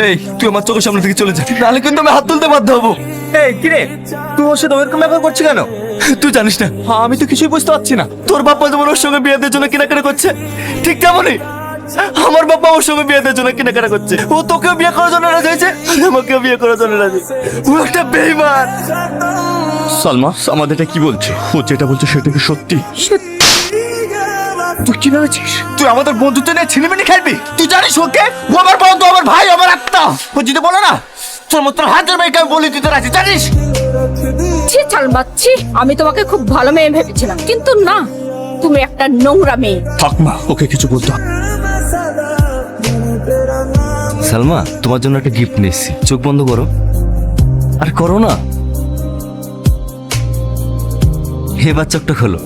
এই তুই আমার চোখের সামনে থেকে চলে যা, নাহলে কিন্তু আমি হাত তুলতে বাধ্য হবো। এই কিরে, তুই ওর সাথে ওরকম ব্যবহার করছিস কেন? তুই জানিস না, আমি তো কিছুই বুঝতে পারছি না। তোর বাপ্পা যেমন ওর সঙ্গে বিয়ে দেওয়ার জন্য কেনাকাটা করছে, ঠিক তেমনই আমার বাবা ওর সঙ্গে বিয়ে দেওয়ার জন্য কেনাকাটা করছে। ও তোকেও বিয়ে করার জন্য রাজি হয়েছে, আমাকেও বিয়ে করার জন্য রাজি। ও একটা বেঈমান। সালমা, আমাদের এটা কি বলছে? ও যেটা বলছে সেটা কি সত্যি? তুই কি ভেবেছিস তুই আমাদের বন্ধুত্ব নিয়ে ছিনিমিনি খেলবি? তুই জানিস ওকে, ও আমার বন্ধু, আমার ভাই, আমার আত্মা। ও যদি বলে না তোর মতো হাজার মেয়েকে আমি বলি দিতে রাজি, জানিস? ছি চালবাচ্ছি, আমি তোমাকে খুব ভালো মেয়ে ভেবেছিলাম, কিন্তু না, তুমি একটা নোংরা মেয়ে। থাক মা, ওকে কিছু বলতো। সালমা, তোমার জন্য একটা গিফট নিয়েছি, চোখ বন্ধ করো। আর করো না, এবার চোখটা খোলো।